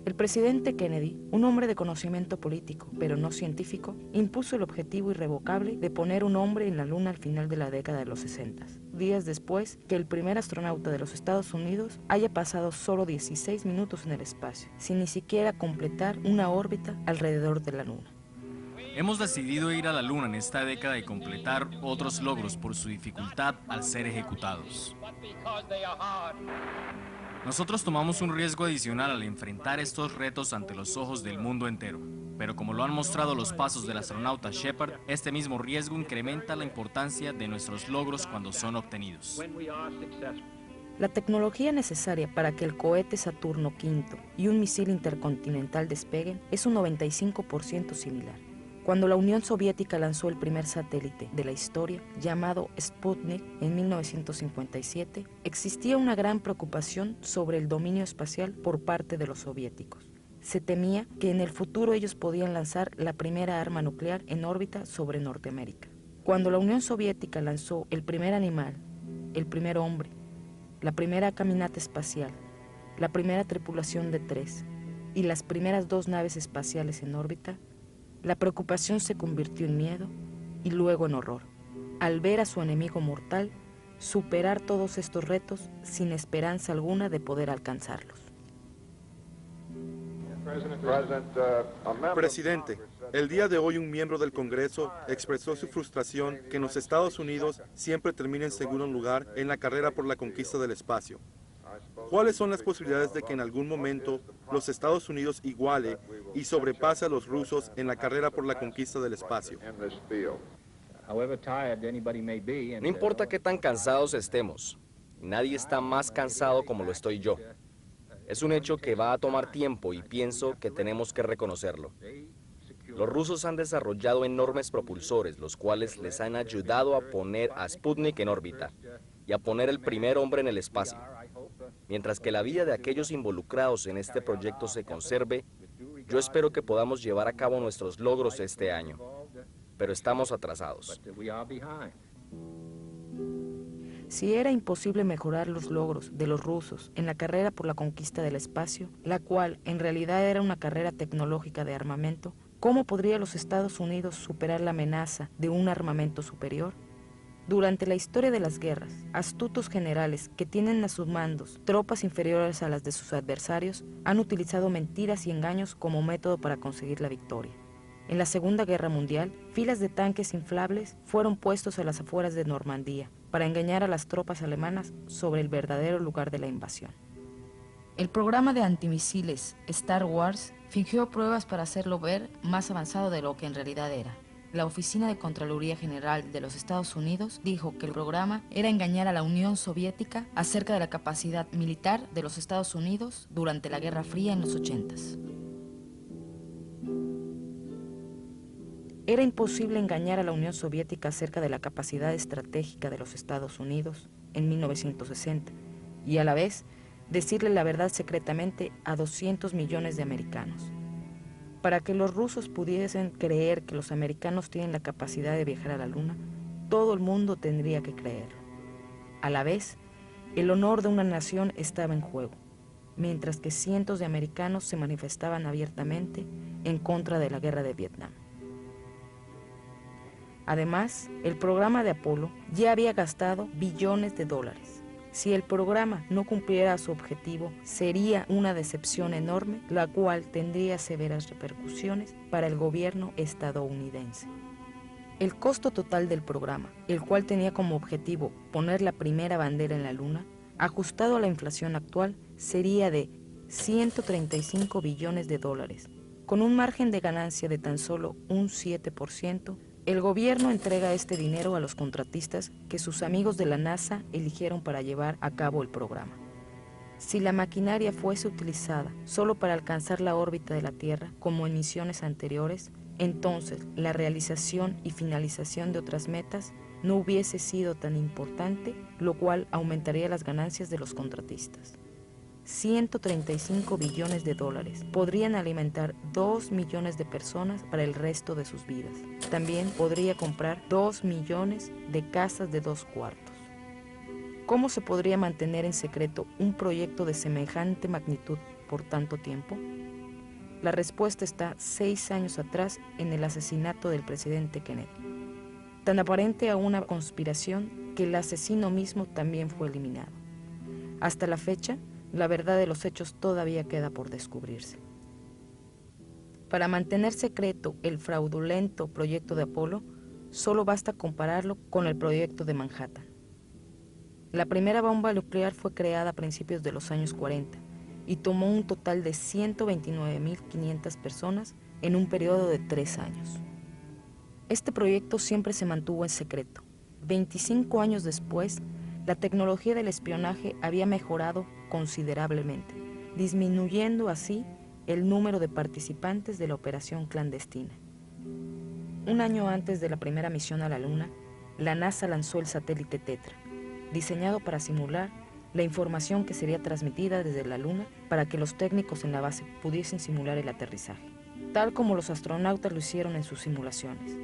El presidente Kennedy, un hombre de conocimiento político, pero no científico, impuso el objetivo irrevocable de poner un hombre en la Luna al final de la década de los 60, días después que el primer astronauta de los Estados Unidos haya pasado solo 16 minutos en el espacio, sin ni siquiera completar una órbita alrededor de la Luna. Hemos decidido ir a la Luna en esta década y completar otros logros por su dificultad al ser ejecutados. Nosotros tomamos un riesgo adicional al enfrentar estos retos ante los ojos del mundo entero, pero como lo han mostrado los pasos del astronauta Shepard, este mismo riesgo incrementa la importancia de nuestros logros cuando son obtenidos. La tecnología necesaria para que el cohete Saturno V y un misil intercontinental despeguen es un 95% similar. Cuando la Unión Soviética lanzó el primer satélite de la historia, llamado Sputnik, en 1957, existía una gran preocupación sobre el dominio espacial por parte de los soviéticos. Se temía que en el futuro ellos podían lanzar la primera arma nuclear en órbita sobre Norteamérica. Cuando la Unión Soviética lanzó el primer animal, el primer hombre, la primera caminata espacial, la primera tripulación de 3 y las primeras 2 naves espaciales en órbita, la preocupación se convirtió en miedo y luego en horror, al ver a su enemigo mortal superar todos estos retos sin esperanza alguna de poder alcanzarlos. Presidente, el día de hoy un miembro del Congreso expresó su frustración que en los Estados Unidos siempre termina en segundo lugar en la carrera por la conquista del espacio. ¿Cuáles son las posibilidades de que en algún momento los Estados Unidos iguale y sobrepase a los rusos en la carrera por la conquista del espacio? No importa qué tan cansados estemos, nadie está más cansado como lo estoy yo. Es un hecho que va a tomar tiempo y pienso que tenemos que reconocerlo. Los rusos han desarrollado enormes propulsores, los cuales les han ayudado a poner a Sputnik en órbita y a poner el primer hombre en el espacio. Mientras que la vida de aquellos involucrados en este proyecto se conserve, yo espero que podamos llevar a cabo nuestros logros este año, pero estamos atrasados. Si era imposible mejorar los logros de los rusos en la carrera por la conquista del espacio, la cual en realidad era una carrera tecnológica de armamento, ¿cómo podría los Estados Unidos superar la amenaza de un armamento superior? Durante la historia de las guerras, astutos generales que tienen a sus mandos tropas inferiores a las de sus adversarios han utilizado mentiras y engaños como método para conseguir la victoria. En la Segunda Guerra Mundial, filas de tanques inflables fueron puestos a las afueras de Normandía para engañar a las tropas alemanas sobre el verdadero lugar de la invasión. El programa de antimisiles Star Wars fingió pruebas para hacerlo ver más avanzado de lo que en realidad era. La Oficina de Contraloría General de los Estados Unidos dijo que el programa era engañar a la Unión Soviética acerca de la capacidad militar de los Estados Unidos durante la Guerra Fría en los 80s. Era imposible engañar a la Unión Soviética acerca de la capacidad estratégica de los Estados Unidos en 1960 y a la vez decirle la verdad secretamente a 200 millones de americanos. Para que los rusos pudiesen creer que los americanos tienen la capacidad de viajar a la Luna, todo el mundo tendría que creerlo. A la vez, el honor de una nación estaba en juego, mientras que cientos de americanos se manifestaban abiertamente en contra de la guerra de Vietnam. Además, el programa de Apolo ya había gastado billones de dólares. Si el programa no cumpliera su objetivo, sería una decepción enorme, la cual tendría severas repercusiones para el gobierno estadounidense. El costo total del programa, el cual tenía como objetivo poner la primera bandera en la Luna, ajustado a la inflación actual, sería de 135 billones de dólares. Con un margen de ganancia de tan solo un 7%, el gobierno entrega este dinero a los contratistas que sus amigos de la NASA eligieron para llevar a cabo el programa. Si la maquinaria fuese utilizada solo para alcanzar la órbita de la Tierra, como en misiones anteriores, entonces la realización y finalización de otras metas no hubiese sido tan importante, lo cual aumentaría las ganancias de los contratistas. 135 billones de dólares podrían alimentar 2 millones de personas para el resto de sus vidas. También podría comprar 2 millones de casas de 2 cuartos. ¿Cómo se podría mantener en secreto un proyecto de semejante magnitud por tanto tiempo? La respuesta está 6 años atrás en el asesinato del presidente Kennedy. Tan aparente a una conspiración que el asesino mismo también fue eliminado. Hasta la fecha, la verdad de los hechos todavía queda por descubrirse. Para mantener secreto el fraudulento proyecto de Apolo, solo basta compararlo con el proyecto de Manhattan. La primera bomba nuclear fue creada a principios de los años 40 y tomó un total de 129.500 personas en un periodo de 3 años. Este proyecto siempre se mantuvo en secreto. 25 años después, la tecnología del espionaje había mejorado considerablemente, disminuyendo así el número de participantes de la operación clandestina. Un año antes de la primera misión a la Luna, la NASA lanzó el satélite Tetra, diseñado para simular la información que sería transmitida desde la Luna para que los técnicos en la base pudiesen simular el aterrizaje, tal como los astronautas lo hicieron en sus simulaciones.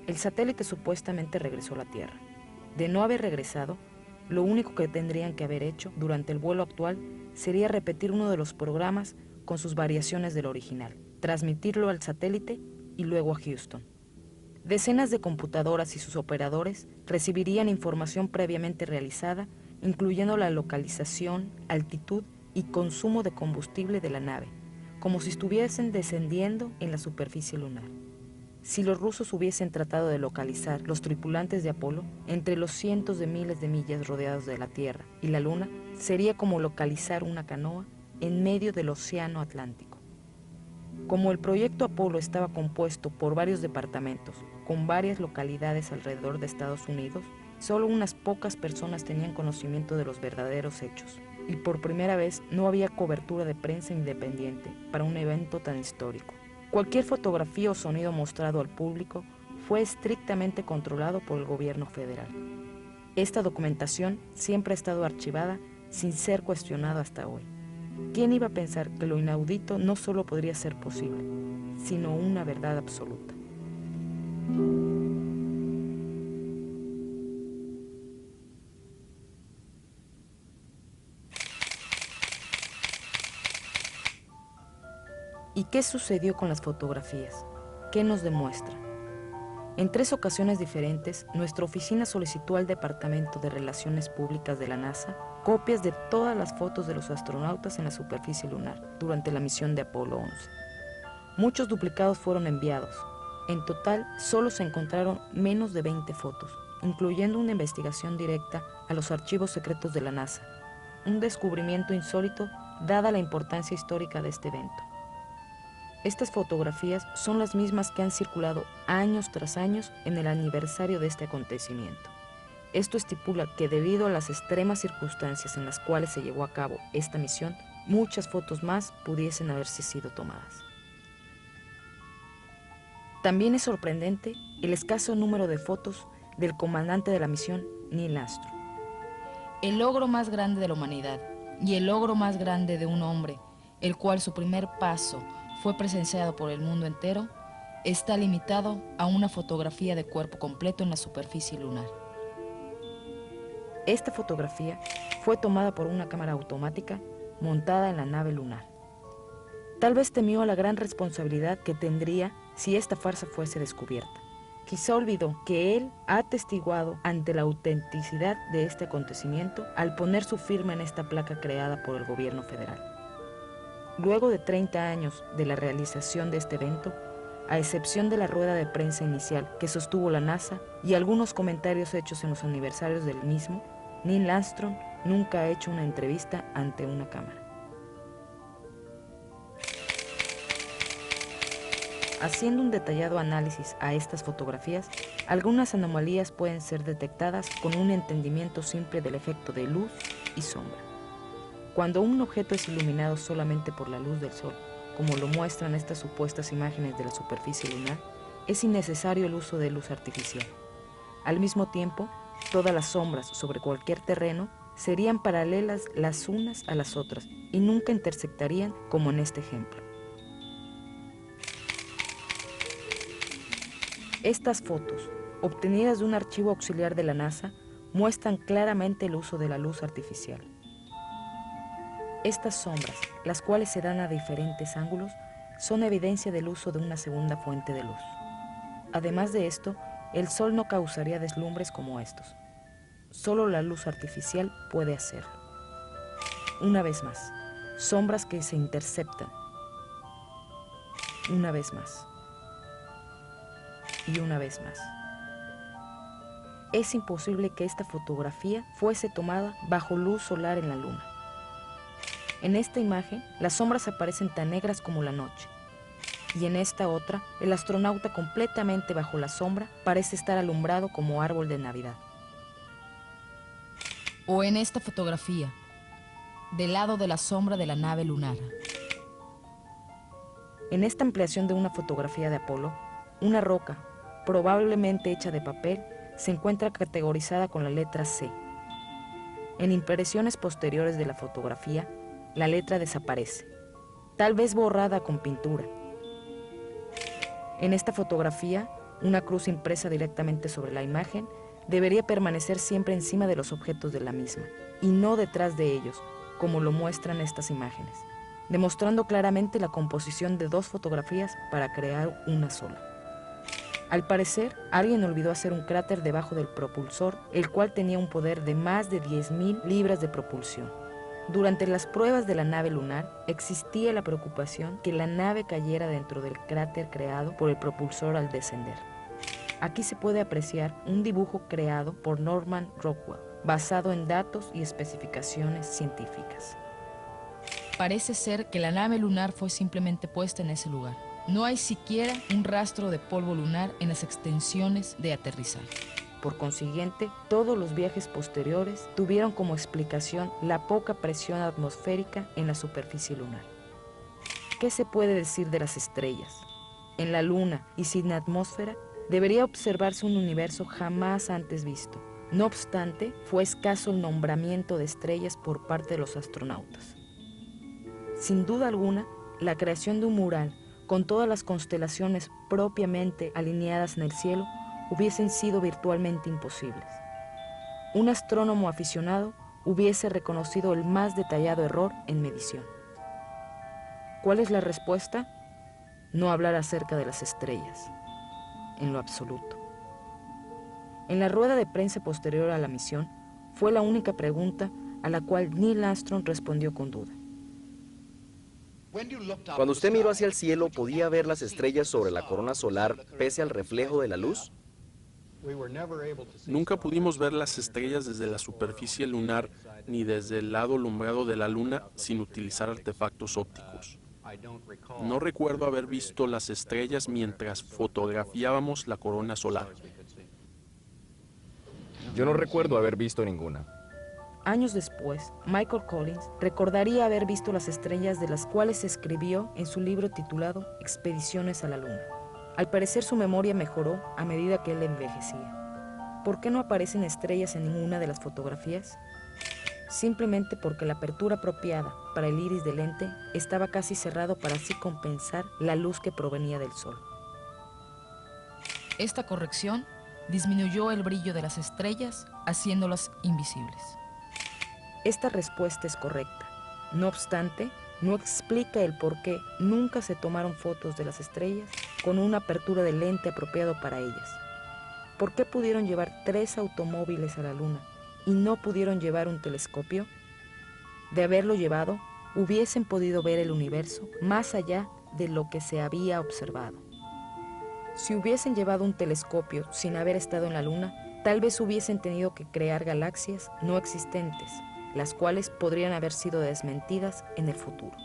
El satélite supuestamente regresó a la Tierra. De no haber regresado, lo único que tendrían que haber hecho durante el vuelo actual sería repetir uno de los programas con sus variaciones del original, transmitirlo al satélite y luego a Houston. Decenas de computadoras y sus operadores recibirían información previamente realizada, incluyendo la localización, altitud y consumo de combustible de la nave, como si estuviesen descendiendo en la superficie lunar. Si los rusos hubiesen tratado de localizar los tripulantes de Apolo entre los cientos de miles de millas rodeados de la Tierra y la Luna, sería como localizar una canoa en medio del Océano Atlántico. Como el proyecto Apolo estaba compuesto por varios departamentos, con varias localidades alrededor de Estados Unidos, solo unas pocas personas tenían conocimiento de los verdaderos hechos, y por primera vez no había cobertura de prensa independiente para un evento tan histórico. Cualquier fotografía o sonido mostrado al público fue estrictamente controlado por el gobierno federal. Esta documentación siempre ha estado archivada sin ser cuestionada hasta hoy. ¿Quién iba a pensar que lo inaudito no solo podría ser posible, sino una verdad absoluta? ¿Y qué sucedió con las fotografías? ¿Qué nos demuestra? En 3 ocasiones diferentes, nuestra oficina solicitó al Departamento de Relaciones Públicas de la NASA copias de todas las fotos de los astronautas en la superficie lunar durante la misión de Apolo 11. Muchos duplicados fueron enviados. En total, solo se encontraron menos de 20 fotos, incluyendo una investigación directa a los archivos secretos de la NASA, un descubrimiento insólito dada la importancia histórica de este evento. Estas fotografías son las mismas que han circulado años tras años en el aniversario de este acontecimiento. Esto estipula que debido a las extremas circunstancias en las cuales se llevó a cabo esta misión, muchas fotos más pudiesen haberse sido tomadas. También es sorprendente el escaso número de fotos del comandante de la misión, Neil Armstrong. El logro más grande de la humanidad y el logro más grande de un hombre, el cual su primer paso fue presenciado por el mundo entero, está limitado a una fotografía de cuerpo completo en la superficie lunar. Esta fotografía fue tomada por una cámara automática montada en la nave lunar. Tal vez temió la gran responsabilidad que tendría si esta farsa fuese descubierta. Quizá olvidó que él ha atestiguado ante la autenticidad de este acontecimiento al poner su firma en esta placa creada por el gobierno federal. Luego de 30 años de la realización de este evento, a excepción de la rueda de prensa inicial que sostuvo la NASA y algunos comentarios hechos en los aniversarios del mismo, Neil Armstrong nunca ha hecho una entrevista ante una cámara. Haciendo un detallado análisis a estas fotografías, algunas anomalías pueden ser detectadas con un entendimiento simple del efecto de luz y sombra. Cuando un objeto es iluminado solamente por la luz del sol, como lo muestran estas supuestas imágenes de la superficie lunar, es innecesario el uso de luz artificial. Al mismo tiempo, todas las sombras sobre cualquier terreno serían paralelas las unas a las otras y nunca intersectarían como en este ejemplo. Estas fotos, obtenidas de un archivo auxiliar de la NASA, muestran claramente el uso de la luz artificial. Estas sombras, las cuales se dan a diferentes ángulos, son evidencia del uso de una segunda fuente de luz. Además de esto, el sol no causaría deslumbres como estos. Solo la luz artificial puede hacerlo. Una vez más, sombras que se interceptan. Una vez más. Y una vez más. Es imposible que esta fotografía fuese tomada bajo luz solar en la luna. En esta imagen, las sombras aparecen tan negras como la noche. Y en esta otra, el astronauta completamente bajo la sombra parece estar alumbrado como árbol de Navidad. O en esta fotografía, del lado de la sombra de la nave lunar. En esta ampliación de una fotografía de Apolo, una roca, probablemente hecha de papel, se encuentra categorizada con la letra C. En impresiones posteriores de la fotografía, la letra desaparece, tal vez borrada con pintura. En esta fotografía, una cruz impresa directamente sobre la imagen debería permanecer siempre encima de los objetos de la misma, y no detrás de ellos, como lo muestran estas imágenes, demostrando claramente la composición de dos fotografías para crear una sola. Al parecer, alguien olvidó hacer un cráter debajo del propulsor, el cual tenía un poder de más de 10.000 libras de propulsión. Durante las pruebas de la nave lunar, existía la preocupación que la nave cayera dentro del cráter creado por el propulsor al descender. Aquí se puede apreciar un dibujo creado por Norman Rockwell, basado en datos y especificaciones científicas. Parece ser que la nave lunar fue simplemente puesta en ese lugar. No hay siquiera un rastro de polvo lunar en las extensiones de aterrizaje. Por consiguiente, todos los viajes posteriores tuvieron como explicación la poca presión atmosférica en la superficie lunar. ¿Qué se puede decir de las estrellas? En la Luna y sin atmósfera, debería observarse un universo jamás antes visto. No obstante, fue escaso el nombramiento de estrellas por parte de los astronautas. Sin duda alguna, la creación de un mural con todas las constelaciones propiamente alineadas en el cielo hubiesen sido virtualmente imposibles. Un astrónomo aficionado hubiese reconocido el más detallado error en medición. ¿Cuál es la respuesta? No hablar acerca de las estrellas, en lo absoluto. En la rueda de prensa posterior a la misión, fue la única pregunta a la cual Neil Armstrong respondió con duda. Cuando usted miró hacia el cielo, ¿podía ver las estrellas sobre la corona solar pese al reflejo de la luz? Nunca pudimos ver las estrellas desde la superficie lunar ni desde el lado alumbrado de la luna sin utilizar artefactos ópticos. No recuerdo haber visto las estrellas mientras fotografiábamos la corona solar. Yo no recuerdo haber visto ninguna. Años después, Michael Collins recordaría haber visto las estrellas de las cuales escribió en su libro titulado Expediciones a la Luna. Al parecer su memoria mejoró a medida que él envejecía. ¿Por qué no aparecen estrellas en ninguna de las fotografías? Simplemente porque la apertura apropiada para el iris del lente estaba casi cerrado para así compensar la luz que provenía del sol. Esta corrección disminuyó el brillo de las estrellas, haciéndolas invisibles. Esta respuesta es correcta. No obstante, no explica el por qué nunca se tomaron fotos de las estrellas con una apertura de lente apropiado para ellas. ¿Por qué pudieron llevar 3 automóviles a la Luna y no pudieron llevar un telescopio? De haberlo llevado, hubiesen podido ver el universo más allá de lo que se había observado. Si hubiesen llevado un telescopio sin haber estado en la Luna, tal vez hubiesen tenido que crear galaxias no existentes, las cuales podrían haber sido desmentidas en el futuro.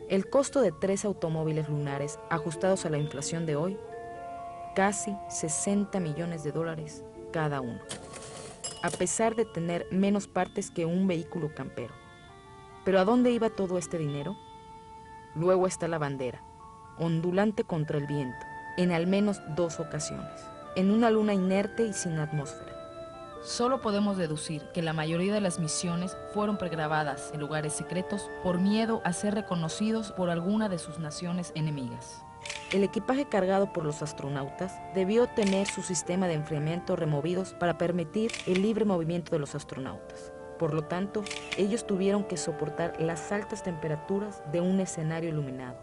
El costo de 3 automóviles lunares ajustados a la inflación de hoy, casi $60 millones cada uno, a pesar de tener menos partes que un vehículo campero. ¿Pero a dónde iba todo este dinero? Luego está la bandera, ondulante contra el viento, en al menos 2 ocasiones, en una luna inerte y sin atmósfera. Solo podemos deducir que la mayoría de las misiones fueron pregrabadas en lugares secretos por miedo a ser reconocidos por alguna de sus naciones enemigas. El equipaje cargado por los astronautas debió tener su sistema de enfriamiento removidos para permitir el libre movimiento de los astronautas. Por lo tanto, ellos tuvieron que soportar las altas temperaturas de un escenario iluminado.